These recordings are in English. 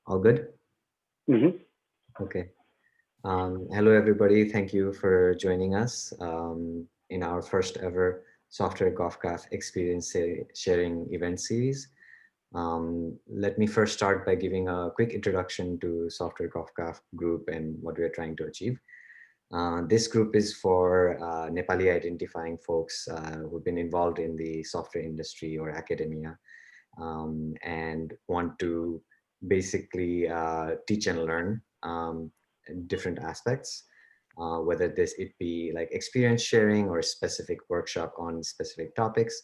All good? Okay. Hello, everybody. Thank you for joining us in our first ever Software Guff-Gaff Experience Sharing event series. Let me first start by giving a quick introduction to Software Guff-Gaff group and what we are trying to achieve. This group is for Nepali identifying folks who've been involved in the software industry or academia and want to basically teach and learn different aspects, whether it be like experience sharing or specific workshop on specific topics.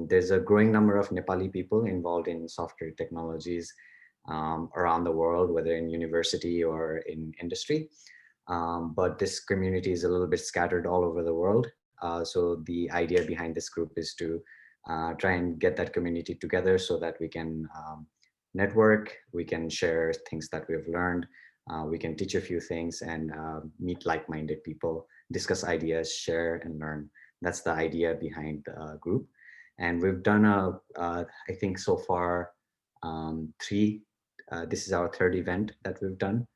There's a growing number of Nepali people involved in software technologies around the world, whether in university or in industry. But this community is a little bit scattered all over the world. So the idea behind this group is to try and get that community together so that we can network, we can share things that we've learned, we can teach a few things and meet like-minded people, discuss ideas, share and learn. That's the idea behind the group. And we've done, I think so far, this is our third event that we've done.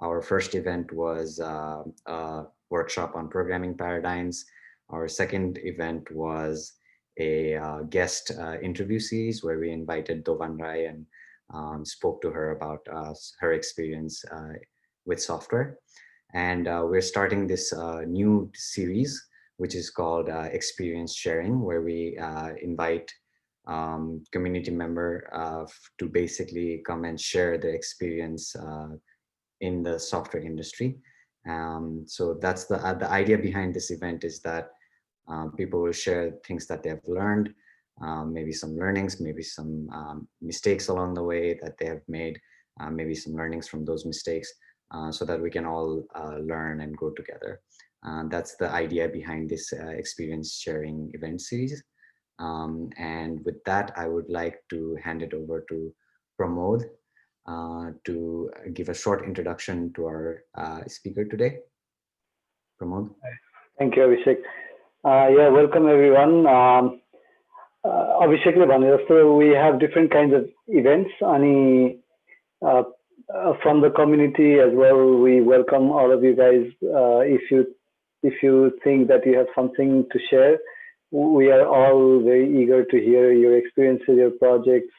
Our first event was a workshop on programming paradigms. Our second event was a guest interview series where we invited Dovan Rai and spoke to her about her experience with software. And we're starting this new series, which is called Experience Sharing, where we invite community member to basically come and share their experience in the software industry. So that's the idea behind this event, is that people will share things that they have learned, maybe some learnings, maybe some mistakes along the way that they have made, maybe some learnings from those mistakes, so that we can all learn and grow together. That's the idea behind this experience sharing event series. And with that, I would like to hand it over to Pramod to give a short introduction to our speaker today. Pramod. Thank you, Abhishek. Yeah, welcome everyone. Abhishek le bhane jasto, we have different kinds of events. Ani from the community as well, we welcome all of you guys. If you think that you have something to share, we are all very eager to hear your experiences, your projects.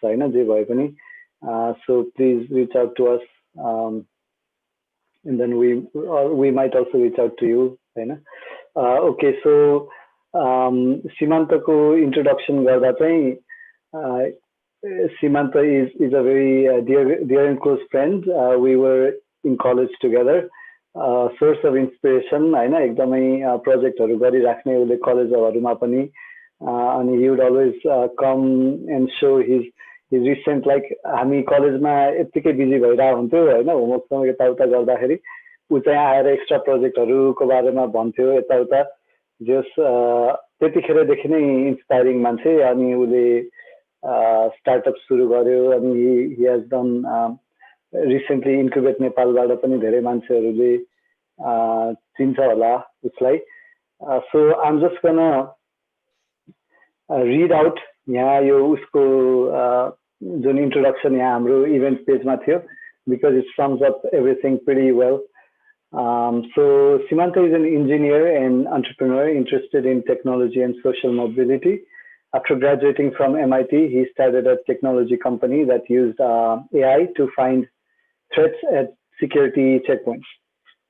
So please reach out to us, and then we might also reach out to you. Okay, so Simanta ko introduction garda chahi, Simanta is a very dear and close friend. We were in college together. Source of inspiration, ekdamai projectहरु गरिराख्ने उले कलेजहरुमा पनि, अनि he would always come and show his recent, like हामी कलेजमा यतिकै busy भइरा हुन्थ्यो हैन, होमवर्कसँग यताउता गर्दाखेरि उ चाहिँ आएर एक्स्ट्रा प्रोजेक्टहरुको बारेमा भन्थ्यो यताउता। जस त्यतिखेरदेखि नै इन्स्पायरिङ मान्छे, अनि उले स्टार्टअप सुरु गर्यो, अनि he has done recently incubate नेपालबाट पनि धेरै मान्छेहरुले चिन्छ होला उसलाई। So I'm just gonna read out यहाँ यो उसको जुन introduction यहाँ हाम्रो event page मा थियो, because it sums up everything pretty well. So Simanta is an engineer and entrepreneur interested in technology and social mobility. After graduating from MIT, he started a technology company that used AI to find threats at security checkpoints.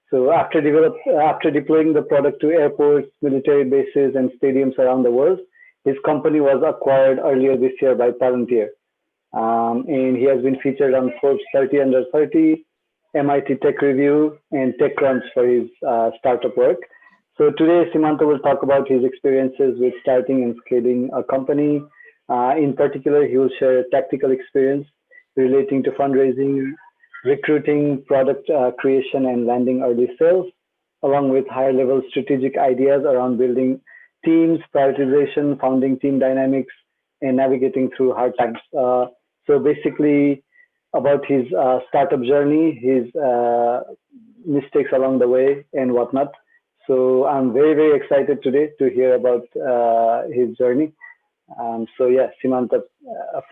So after deploying the product to airports, military bases, and stadiums around the world, his company was acquired earlier this year by Palantir. And he has been featured on Forbes 30 under 30, MIT Tech Review, and Techcrunch for his startup work. So today, Simanta will talk about his experiences with starting and scaling a company. In particular, he will share tactical experience relating to fundraising, recruiting, product creation, and landing early sales, along with higher-level strategic ideas around building teams, prioritization, founding team dynamics, and navigating through hard times. So basically, about his startup journey, his mistakes along the way, and whatnot. So I'm very, very excited today to hear about his journey. So yeah, Simanta,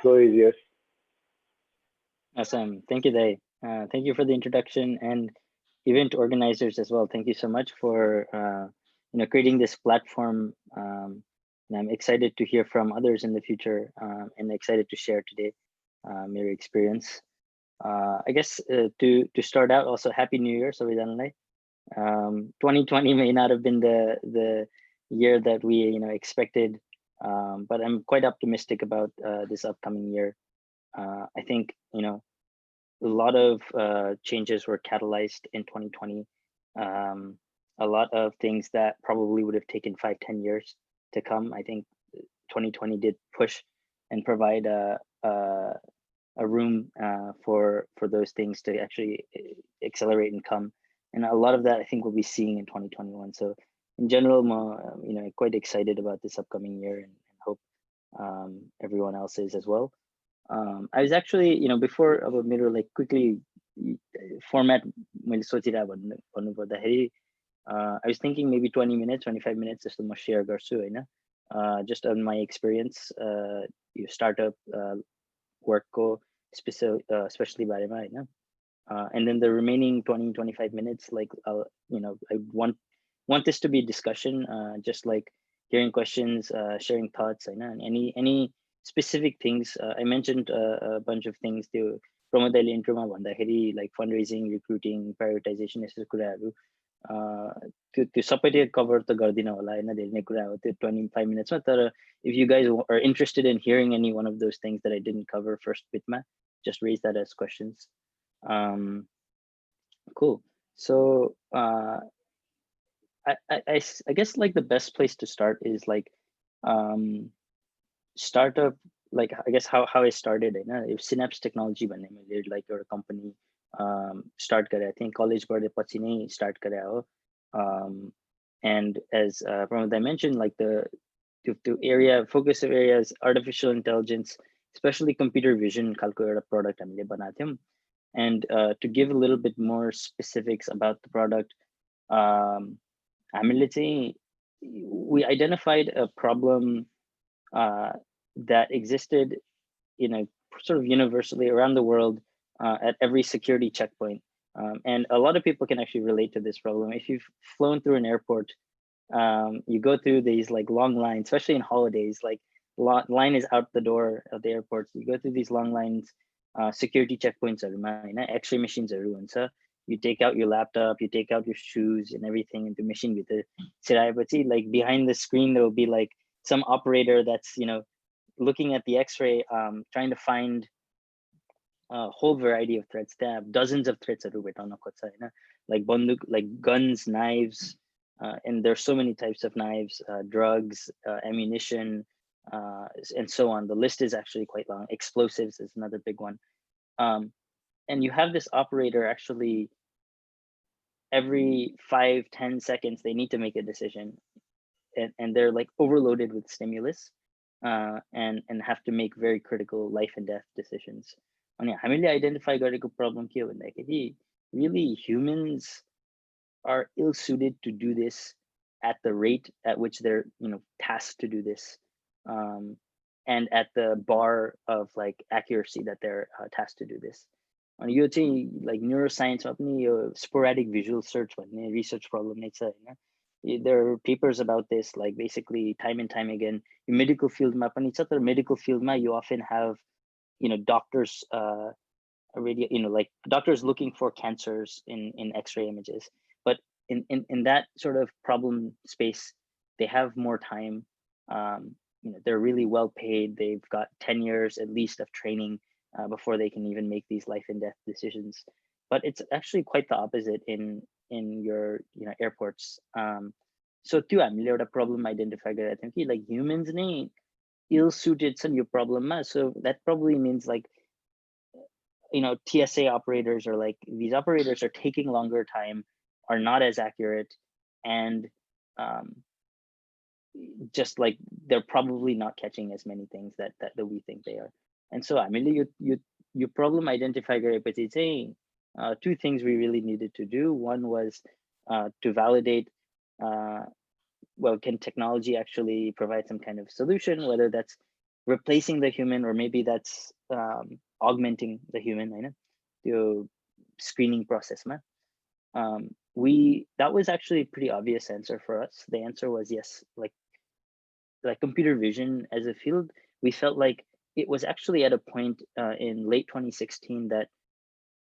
floor is yours. Awesome. Thank you, Day. Thank you for the introduction, and event organizers as well. Thank you so much for creating this platform. And I'm excited to hear from others in the future, and excited to share today your experience. I guess to start out, also Happy New Year, so 2020 may not have been the year that we expected, but I'm quite optimistic about this upcoming year. I think a lot of changes were catalyzed in 2020. A lot of things that probably would have taken 5, 10 years to come. I think 2020 did push and provide a room for those things to actually accelerate and come. And a lot of that I think we'll be seeing in 2021. So in general, quite excited about this upcoming year, and hope everyone else is as well. I was actually, before about mirror, like quickly format मैले सोचिरहेको भन्नुपर्दाखेरि I was thinking maybe 20 minutes, 25 minutes just to share गर्छु होइन, just on my experience yo startup work को especially बारेमा होइन, and then the remaining 20, 25 minutes, like I want this to be discussion, just like hearing questions, sharing thoughts, and any specific things. I mentioned a bunch of things to promote the intro like fundraising, recruiting, prioritization, यस्तो कुराहरू त्यो सबै cover त गर्दिनँ होला होइन, धेरै नै कुरा हो त्यो 25 minutes तर if you guys are interested in hearing any one of those things that I didn't cover first bitma, just raise that as questions. Cool. So I guess like the best place to start is like startup, like I guess how I started it. If Synapse Technology भन्ने मैले like एउटा company start गरे, I think college गरे पछि नै start गरे हो. And as Pramod mentioned, like the area focus of areas artificial intelligence, especially computer vision खालको एउटा product हामीले बनाएको थियौं. And to give a little bit more specifics about the product, हामीले चाहिँ we identified a problem that existed, sort of universally around the world at every security checkpoint. And a lot of people can actually relate to this problem. If you've flown through an airport, you go through these like long lines, especially in holidays, like line is out the door of the airports. You go through these long lines, security checkpoints, X-ray machines are ruined. So you take out your laptop, you take out your shoes and everything into machine with it. Like behind the screen, there will be like some operator that's, looking at the X-ray, trying to find a whole variety of threats. They have dozens of threats like banduk, like guns, knives, and there's so many types of knives, drugs, ammunition, and so on. The list is actually quite long. Explosives is another big one. And you have this operator actually every 5-10 seconds, they need to make a decision, and they're like overloaded with stimulus, and have to make very critical life and death decisions. And हामीले identify गरेको problem के हो भन्दाखेरि really humans are ill suited to do this at the rate at which they're tasked to do this, and at the bar of like accuracy that they're tasked to do this. And यो चाहिँ like neuroscience मा पनि यो sporadic visual search भन्ने research problem नै छ हैन. There are papers about this, like basically time and time again. In medical field मा पनि छ, तर medical field मा you often have doctors already, like doctors looking for cancers in X-ray images, but in that sort of problem space, they have more time. They're really well paid. They've got 10 years at least of training before they can even make these life and death decisions. But it's actually quite the opposite in your airports. So too, हामीले एउटा problem identify गरेको थियौं कि like humans नै ill suited छन् यो problem मा. So that probably means like TSA operators, or like these operators are taking longer time, are not as accurate, and just like they're probably not catching as many things that we think they are. And so I mean you problem identify गरेपछि चाहिँ two things we really needed to do. One was to validate, well, can technology actually provide some kind of solution, whether that's replacing the human or maybe that's augmenting the human, होइन त्यो screening process ma. That was actually a pretty obvious answer for us. The answer was yes. Like computer vision as a field, we felt like it was actually at a point in late 2016 that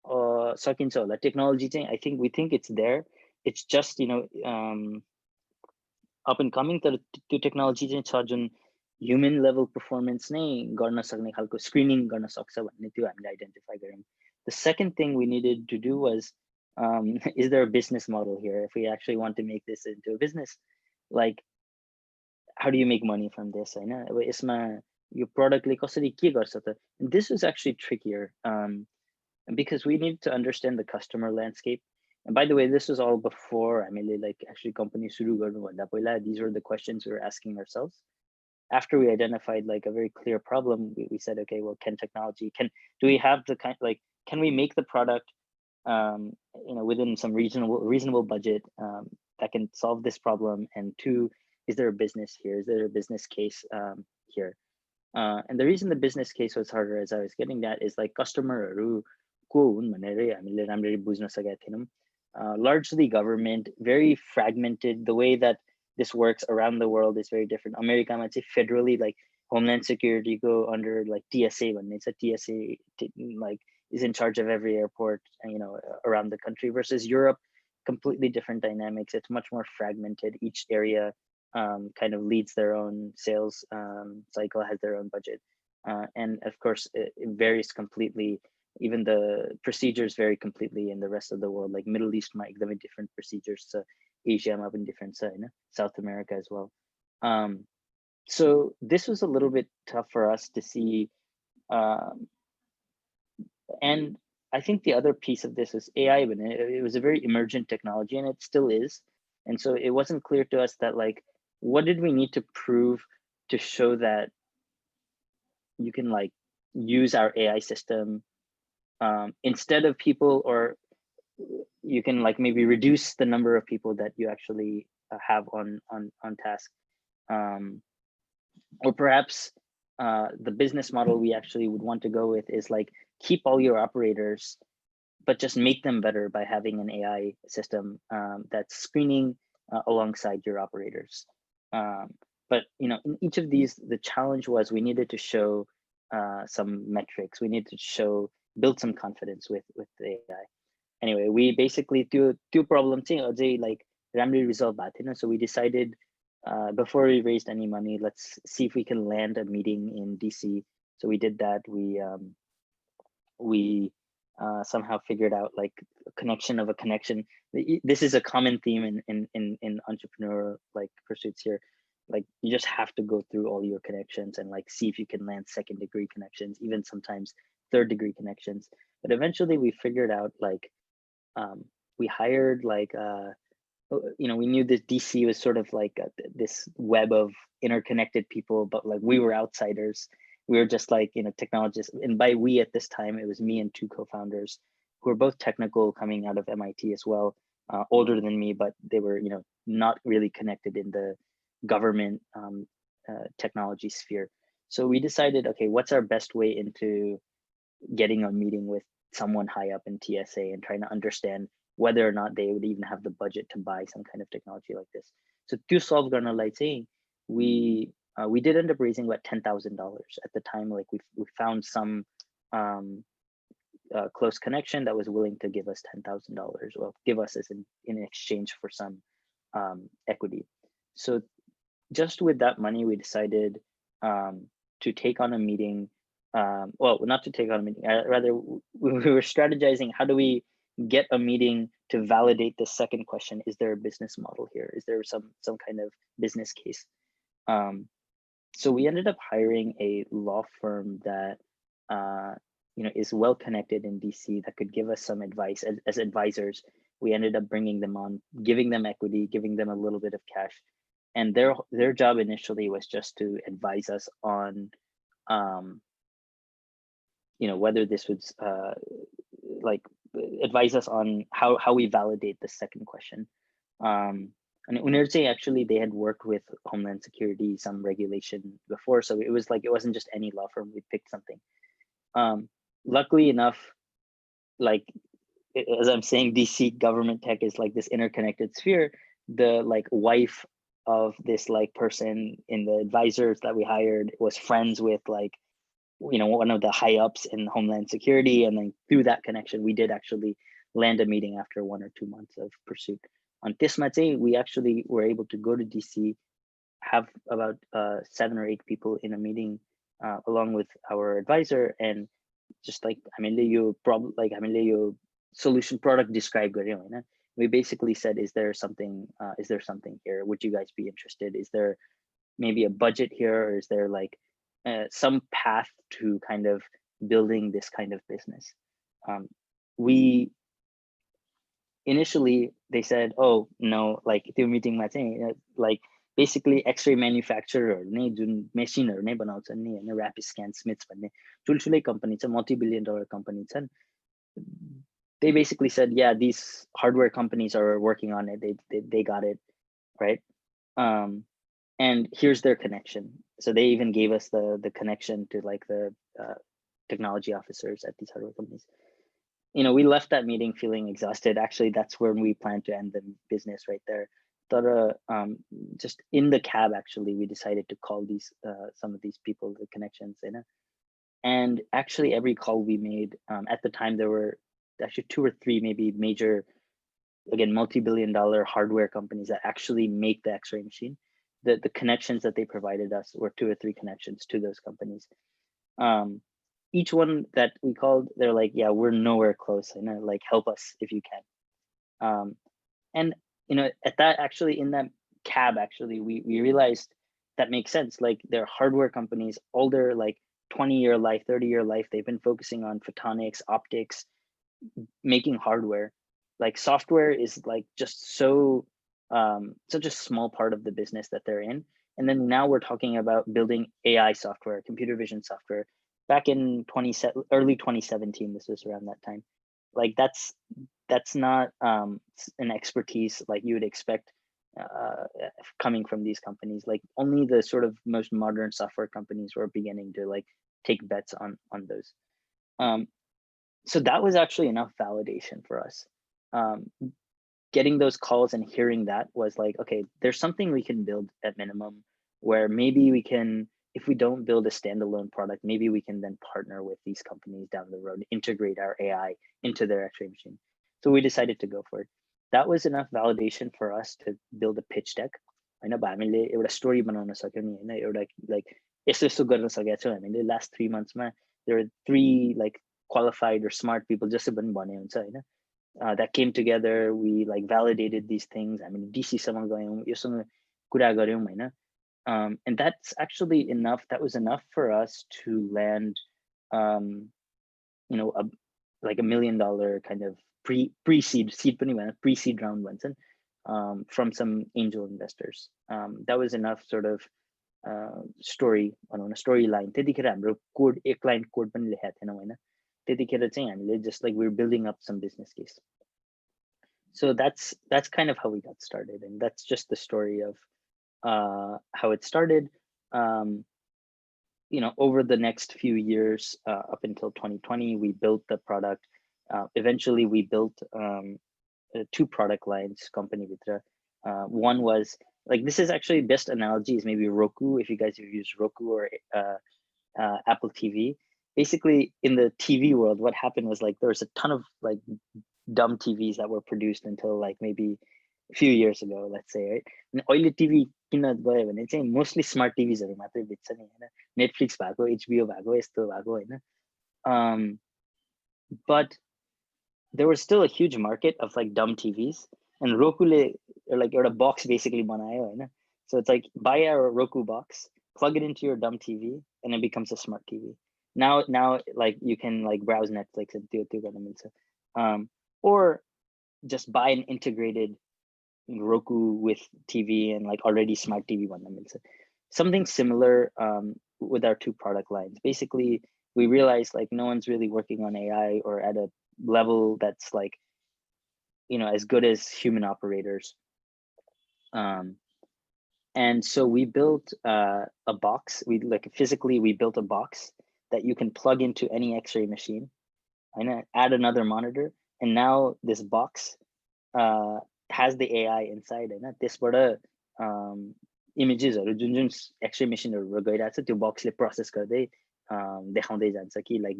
सकिन्छ होला technology चाहिँ, we think it's there. It's just up and coming. तर त्यो technology चाहिँ छ जुन human level performance नै गर्न सक्ने खालको screening गर्न सक्छ भन्ने त्यो हामीले identify गर्यौं. The second thing we needed to do was is there a business model here? If we actually want to make this into a business, like how do you make money from this? होइन अब यसमा यो प्रोडक्टले कसरी के गर्छ त? And this was actually trickier because we needed to understand the customer landscape. And by the way, this was all before हामीले like actually company सुरु गर्नुभन्दा पहिला. These were the questions we were asking ourselves. After we identified like a very clear problem, we said, okay, well, do we have the kind, like, can we make the product within some reasonable budget that can solve this problem? And two, is there a business here? Is there a business case here? And the reason the business case was harder, as I was getting at, is like customer largely government, very fragmented. The way that this works around the world is very different. America might say federally, like Homeland Security go under like TSA, when it's a TSA like is in charge of every airport, around the country, versus Europe, completely different dynamics. It's much more fragmented. Each area kind of leads their own sales cycle, has their own budget. And of course, it varies completely. Even the procedures vary completely in the rest of the world. Like Middle East might have different procedures to Asia, might be different, South America as well. So this was a little bit tough for us to see. And I think the other piece of this is AI, but it was a very emergent technology, and it still is. And so it wasn't clear to us that, like, what did we need to prove to show that you can like use our AI system instead of people, or you can like maybe reduce the number of people that you actually have on task, or perhaps the business model we actually would want to go with is like keep all your operators, but just make them better by having an AI system that's screening alongside your operators. But in each of these, the challenge was we needed to show some metrics. We needed to build some confidence with the AI. Anyway, we basically do problem thing like randomly resolve that. So we decided before we raised any money, let's see if we can land a meeting in DC. So we did that. We somehow figured out like a connection of a connection. This is a common theme in entrepreneur like pursuits here. Like you just have to go through all your connections and like see if you can land second degree connections, even sometimes third degree connections. But eventually we figured out like we hired like we knew this DC was sort of like this web of interconnected people, but like we were outsiders. We were just like technologists, and by we at this time it was me and two co-founders who were both technical, coming out of MIT as well, older than me, but they were not really connected in the government technology sphere. So we decided, okay, what's our best way into getting a meeting with someone high up in TSA and trying to understand whether or not they would even have the budget to buy some kind of technology like this. So to solve garna lai चाहिँ, we did end up raising about $10,000 at the time. Like we found some close connection that was willing to give us $10,000. Well, give us as in exchange for some equity. So just with that money, we decided to take on a meeting. Well, not to take on a meeting. Rather, we were strategizing. How do we get a meeting to validate the second question? Is there a business model here? Is there some kind of business case? So we ended up hiring a law firm that is well connected in DC that could give us some advice as advisors. We ended up bringing them on, giving them equity, giving them a little bit of cash, and their job initially was just to advise us on whether this would like advise us on how we validate the second question. And Unerje, actually, they had worked with Homeland Security, some regulation before. So it was like, it wasn't just any law firm, we picked something. luckily enough, like as I'm saying, DC government tech is like this interconnected sphere. The like wife of this like person in the advisors that we hired was friends with like, you know, one of the high ups in Homeland Security. And then through that connection, we did actually land a meeting after 1 or 2 months of pursuit. On Tismate, we actually were able to go to DC, have about 7 or 8 people in a meeting along with our advisor, and just like you solution product describe garyo haina. We basically said, is there something here? Would you guys be interested? Is there maybe a budget here, or is there like some path to kind of building this kind of business? We initially, they said, oh no, like त्यो meeting ma चाहिँ like basically X-ray manufacturer ने जुन मेसिनहरु नै बनाउँछन् नि हैन, rapid scan Smiths भन्ने ठुलठुलै company छ, multi-billion dollar company छन्. They basically said, yeah, these hardware companies are working on it. They got it, right? And here's their connection. So they even gave us the connection to like the technology officers at these hardware companies. You know, we left that meeting feeling exhausted. Actually, that's when we planned to end the business right there. Just in the cab, actually, we decided to call these some of these people, the connections, you know. And actually, every call we made at the time, there were actually 2 or 3 maybe major, again, multi-billion dollar hardware companies that actually make the X-ray machine. The connections that they provided us were 2 or 3 connections to those companies. Each one that we called, they're like, yeah, we're nowhere close, you know, like help us if you can. And you know, at that, actually in that cab, actually we realized that makes sense. Like they're hardware companies, all their like 20-year life, 30-year life, they've been focusing on photonics, optics, making hardware. Like software is like just so such a small part of the business that they're in. And then now we're talking about building AI software, computer vision software. Back in early 2017, this was around that time. Like that's not an expertise like you would expect coming from these companies. Like only the sort of most modern software companies were beginning to like take bets on those. So that was actually enough validation for us. Getting those calls and hearing that was like, okay, there's something we can build at minimum, where maybe we can, if we don't build a standalone product, maybe we can then partner with these companies down the road, integrate our AI into their X-ray machine. So we decided to go for it. That was enough validation for us to build a pitch deck. I know, but हामीले एउटा story बनाउन सक्यौं नि हैन, एउटा like यस्तो यस्तो गर्न सकेका छौं हामीले last 3 months मा. There are 3 like qualified or smart people, जस्तो पनि भने हुन्छ हैन, that came together. We like validated these things. I mean, DC सम्म गयौं, योसँग कुरा गर्यौं हैन. And that's actually enough. That was enough for us to land, you know, like $1 million kind of pre-seed pre-seed round once, from some angel investors. That was enough sort of story, भनौं न, storyline. त्यतिखेर हाम्रो code, एक line code पनि लेखेका थिएनौं हैन. त्यतिखेर चाहिँ हामीले just like we're building up some business case. So that's kind of how we got started, and that's just the story of how it started. You know, over the next few years, up until 2020, we built the product. Eventually, we built 2 product lines. Company Vitra. One was like, this is actually best analogy is maybe Roku. If you guys have used Roku or Apple TV, basically in the TV world, what happened was like there was a ton of like dumb TVs that were produced until like maybe a few years ago, let's say, right? And oily TV mostly smart TVs are Netflix bhago, HBO bhago, yesto bhago Hahn. But there was still a huge market of like dumb TVs, and Roku like a box basically banayo Hahn. So it's like buy a Roku box, plug it into your dumb TV, and it becomes a smart TV. Now like you can like browse Netflix and or just buy an integrated Roku with TV and like already smart TV one. Something similar with our 2 product lines. Basically, we realized like no one's really working on AI or at a level that's like, you know, as good as human operators. And so we built a box. We like physically we built a box that you can plug into any X-ray machine and add another monitor, and now this box has the AI inside होइन त्यसबाट इमेजेसहरू जुन जुन x ray मेसिनहरू गइरहेको छ त्यो बक्सले process गर्दै देखाउँदै जान्छ कि लाइक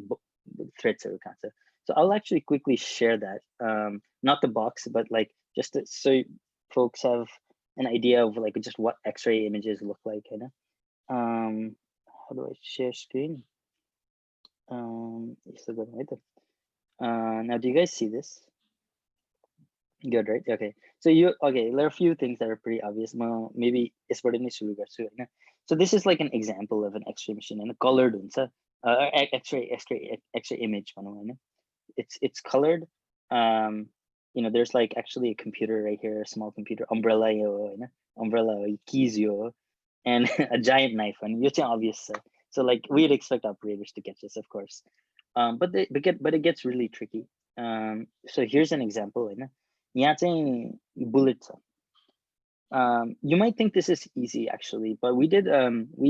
थ्रेड्सहरू कहाँ छ. So I'll actually quickly share that, not the box, but like just so folks have an idea of like just what X-ray images look like. You know? How do I share screen? Now, do you guys see this? Good, right? Okay. So there are a few things that are pretty obvious. Maybe it's what so this is like an example of an X-ray machine and a colored X-ray image. It's colored. There's like actually a computer right here, a small computer, umbrella, keys, and a giant knife. And it's obvious. So like we'd expect operators to catch this, of course. But it gets really tricky. So here's an example. Bullet. You might think this is easy actually, but we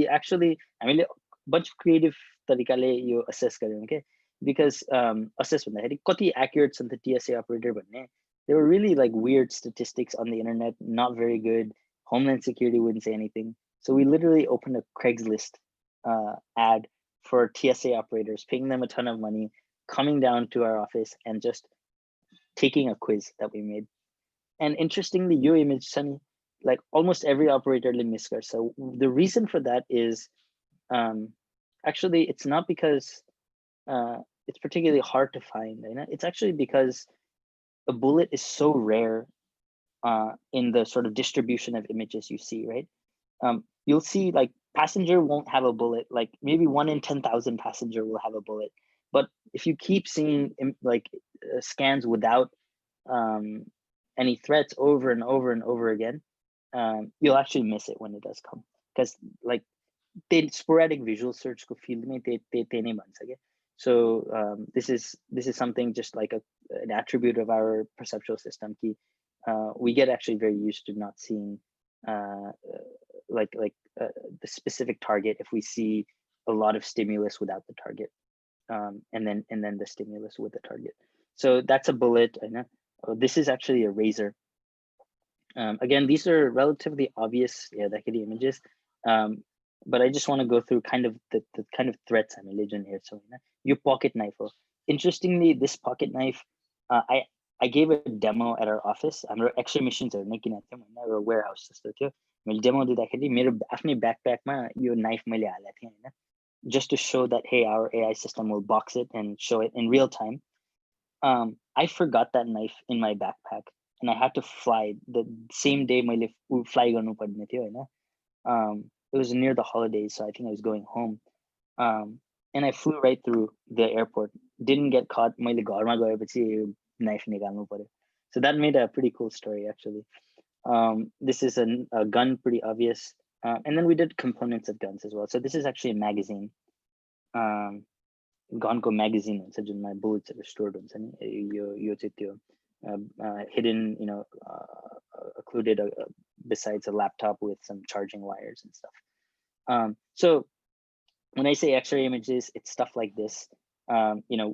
actually a bunch of creative tarikale yo assess garyo, okay? Because assess bhanदाखेरि कति accurate छ नि त TSA operator भन्ने. There were really like weird statistics on the internet, not very good. Homeland Security wouldn't say anything. So we literally opened a Craigslist ad for TSA operators, paying them a ton of money, coming down to our office and just taking a quiz that we made. And interestingly, your image, Sunny, like almost every operator miss. So the reason for that is actually it's not because it's particularly hard to find. It's actually because a bullet is so rare in the sort of distribution of images you see, right? You'll see like passenger won't have a bullet, like maybe 1 in 10,000 passenger will have a bullet. But if you keep seeing like scans without any threats over and over and over again, you'll actually miss it when it does come, because like the sporadic visual search ko field mein te nahi ban sake. So this is something just like an attribute of our perceptual system. We get actually very used to not seeing the specific target if we see a lot of stimulus without the target, and then the stimulus with the target. So that's a bullet. This is actually a razor. Again, these are relatively obvious images, but I just want to go through kind of the kind of threats I'm religion here. So your pocket knife. Interestingly, this pocket knife, I gave a demo at our office. Our X-ray machines are making at our warehouse. Demo backpack knife just to show that hey, our AI system will box it and show it in real time. I forgot that knife in my backpack, and I had to fly the same day. Fly it was near the holidays, so I think I was going home. And I flew right through the airport. Didn't get caught. Knife nikalnu paryo. So that made a pretty cool story actually. This is a gun, pretty obvious. And then we did components of guns as well. So this is actually a magazine. Gunko magazine हुन्छ जुनमा बुलेट्सहरु stored हुन्छ नि यो चाहिँ त्यो hidden, occluded besides a laptop with some charging wires and stuff. So when I say X-ray images, it's stuff like this.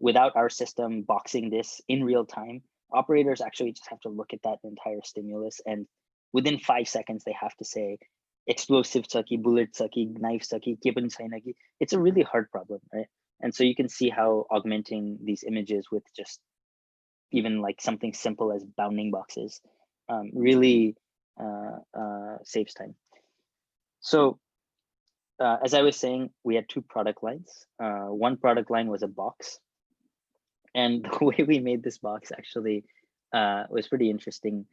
Without our system boxing this in real time, operators actually just have to look at that entire stimulus, and within 5 seconds they have to say explosive saki, bullet saki, knife saki, it's a really hard problem, right? And so you can see how augmenting these images with just even like something simple as bounding boxes really saves time. So as I was saying, we had 2 product lines. One product line was a box. And the way we made this box actually was pretty interesting.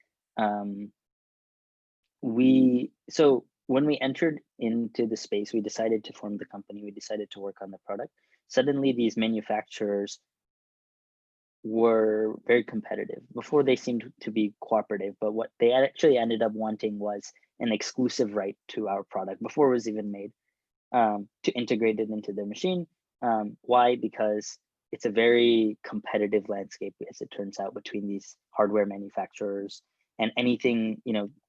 So when we entered into the space, we decided to form the company, we decided to work on the product. Suddenly these manufacturers were very competitive. Before they seemed to be cooperative, but what they actually ended up wanting was an exclusive right to our product before it was even made, to integrate it into their machine. Why? Because it's a very competitive landscape, as it turns out, between these hardware manufacturers, and anything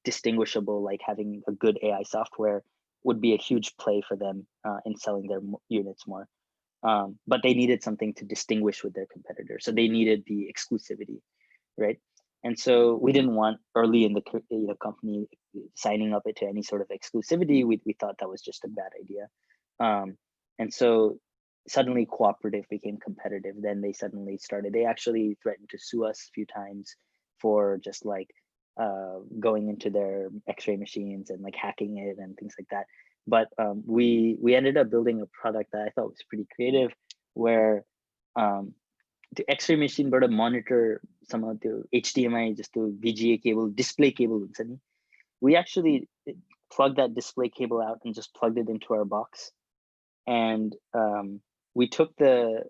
distinguishable like having a good AI software would be a huge play for them in selling their units more. but they needed something to distinguish with their competitors. So they needed the exclusivity, right? And so we didn't want early in the company signing up to any sort of exclusivity. We thought that was just a bad idea. And so suddenly cooperative became competitive. Then they suddenly started, they actually threatened to sue us a few times for just like going into their x-ray machines and like hacking it and things like that. But we ended up building a product that I thought was pretty creative, where the x-ray machine but monitor some of the HDMI, just the VGA cable, display cable. We actually plugged that display cable out and just plugged it into our box. And we took the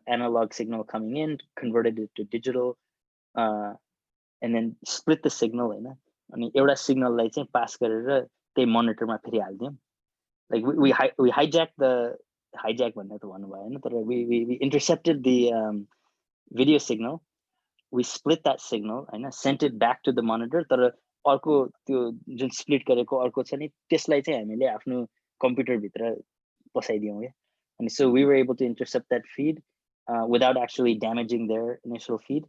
analog signal coming in, converted it to digital, and then split the signal in. अनि एउटा सिग्नललाई चाहिँ पास गरेर त्यही मोनिटरमा फेरि हाल्दियौँ. Like we hijacked the hijack भन्ने त भन्नु भएन, तर we intercepted the video signal. We split that signal and sent it back to the monitor. तर अर्को त्यो जुन स्प्लिट गरेको अर्को छ नि त्यसलाई चाहिँ हामीले आफ्नो कम्प्युटर भित्र पसाइदियौँ क्या. And so we were able to intercept that feed without actually damaging their initial feed.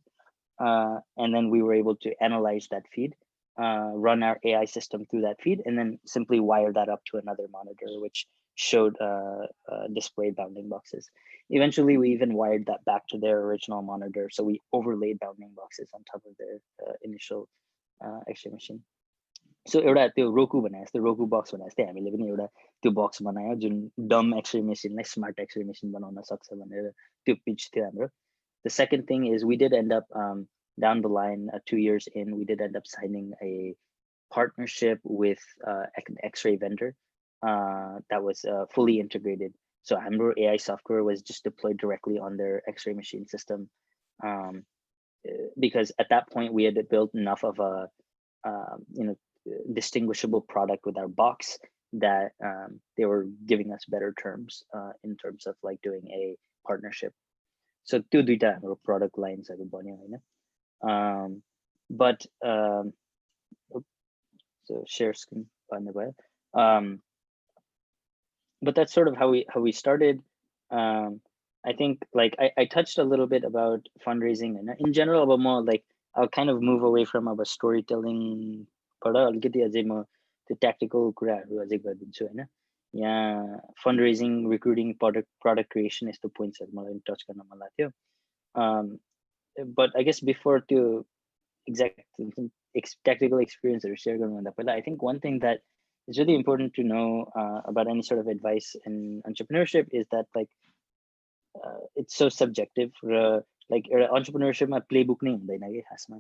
And then we were able to analyze that feed, run our AI system through that feed, and then simply wire that up to another monitor, which showed display bounding boxes. Eventually, we even wired that back to their original monitor. So we overlaid bounding boxes on top of their initial X-ray machine. So एउटा त्यो रोकु भने जस्तो रोकु बक्स भने जस्तै हामीले पनि एउटा त्यो बक्स बनायो जुन डम एक्सरे मेसिनलाई स्मार्ट एक्सरे मेसिन बनाउन सक्छ भनेर त्यो पिच थियो हाम्रो. The second thing is we did end up down the line 2 years in, we did end up signing a partnership with an X-ray vendor that was fully integrated. So our AI software was just deployed directly on their X-ray machine system, because at that point we had built enough of a distinguishable product with our box that they were giving us better terms in terms of like doing a partnership. So two duita हाम्रो product linesहरू बन्यो हैन. But so share screen भन्नु भयो. But that's sort of how we started. I think like I touched a little bit about fundraising and in general, but more like I'll kind of move away from our storytelling. अलिकति अझै म त्यो tactical कुराहरू अझै गरिदिन्छु हैन. यहाँ fundraising, recruiting, product creation यस्तो पोइन्ट्सहरू मलाई टच गर्न मन लाग्थ्यो. But I guess before to exact tactical experienceहरू share गर्नुभन्दा पहिला, I think one thing that is really important to know about any sort of advice in entrepreneurship is that like it's so subjective. Like entrepreneurship मा playbook नै हुँदैन के खासमा.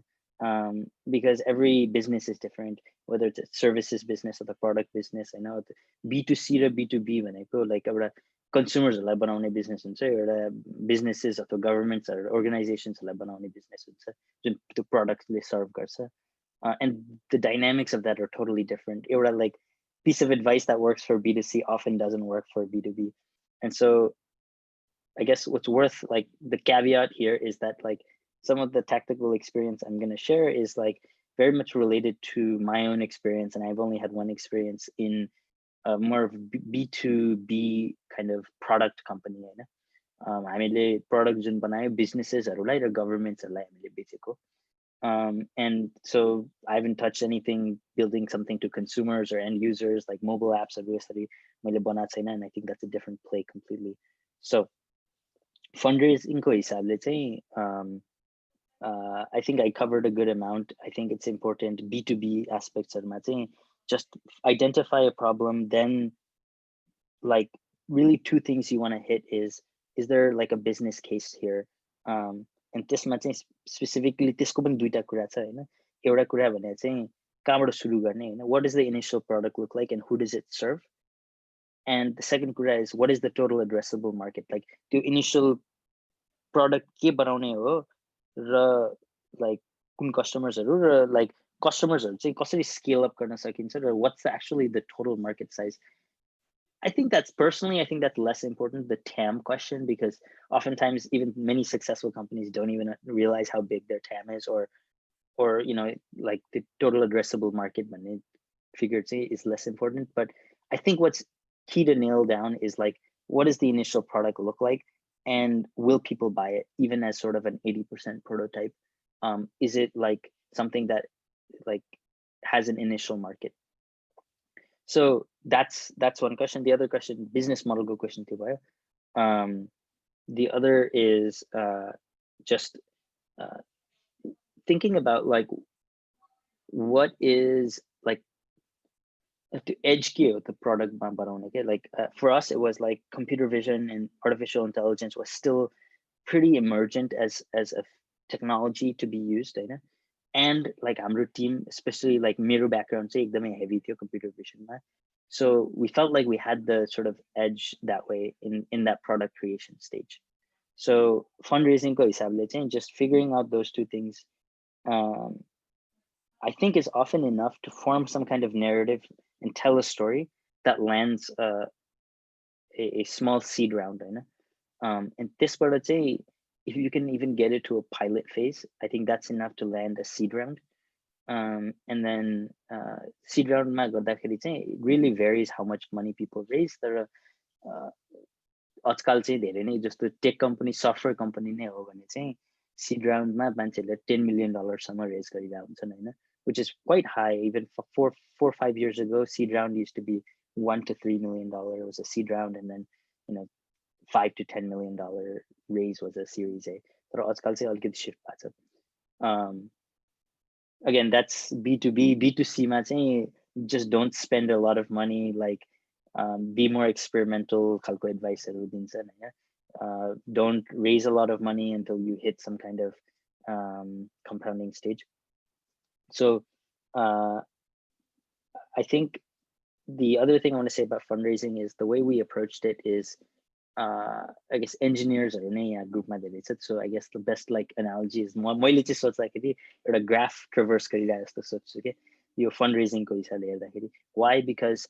Because every business is different, whether it's a services business or the product business. I know B2C or B2B भनेको like एउटा consumers-हरूलाई बनाउने business हुन्छ, एउटा businesses अथवा governments or organizations-हरूलाई बनाउने business हुन्छ जुन त्यो products-ले serve गर्छ. And the dynamics of that are totally different. एउटा like piece of advice that works for B2C often doesn't work for B2B. And so I guess what's worth like the caveat here is that like some of the tactical experience I'm going to share is like very much related to my own experience. And I've only had one experience in a more of B2B kind of product company. हामीले product जुन बनायो businesses-हरूलाई र governments-हरूलाई हामीले बेचेको. And so I haven't touched anything building something to consumers or end users like mobile apps or यसरी मैले बनाएको छैन, and I think that's a different play completely. So fundraising को हिसाबले चाहिँ I think I covered a good amount. I think it's important B2B aspects of my just identify a problem, then like really two things you want to hit is there like a business case here? And this specifically त्यसको पनि दुईटा कुरा छ हैन. एउटा कुरा भने चाहिँ कहाँबाट सुरु गर्ने हैन, what does the initial product look like and who does it serve? And the second कुरा is what is the total addressable market? Like the initial product के बनाउने हो र like कुन customers-हरु र like customers-हरु चाहिँ कसरी scale up गर्न सकिन्छ र what's actually the total market size? I think that's less important, the TAM question, because oftentimes even many successful companies don't even realize how big their TAM is or like the total addressable market when figured is less important. But I think what's key to nail down is like what does the initial product look like, and will people buy it even as sort of an 80% prototype? Is it like something that like has an initial market? So that's one question. The other question, business model go question too. The other is just thinking about like what is like to educate the product okay? Like for us, it was like computer vision and artificial intelligence was still pretty emergent as a technology to be used, right? And like our team, especially like मेरो background say ekdamai heavy थियो computer vision ma. So we felt like we had the sort of edge that way in that product creation stage. So fundraising ko hisabले चाहिँ just figuring out those two things I think is often enough to form some kind of narrative and tell a story that lands a small seed round, right? And त्यसबाट चाहिँ if you can even get it to a pilot phase, I think that's enough to land a seed round. And then seed round मा गर्दाखेरि चाहिँ it really varies how much money people raise. तर आजकल चाहिँ धेरै नै जस्तो take company software company नै हो भने चाहिँ seed round मा मान्छेले $10 million सम्म raise गरिरहेको हुन्छन् हैन, which is quite high. Even for 4 or 5 years ago, seed round used to be $1 to $3 million. It was a seed round, and then $5 to $10 million raise was a Series A. तर आजकल चाहिँ अलिकति shift भएको छ. Again, that's B2B. B2C मा चाहिँ just don't spend a lot of money. Like be more experimental. खालको adviceहरू दिन्छन् हैन. Don't raise a lot of money until you hit some kind of compounding stage. So I think the other thing I want to say about fundraising is the way we approached it is I guess engineers are in a group ma धेरै छ. So I guess the best like analogy is मैले चाहिँ सोच्दाखेरि एउटा graph traverse गरिरहेको जस्तो सोच्छु के यो fundraising को हिसाबले हेर्दाखेरि. Why? Because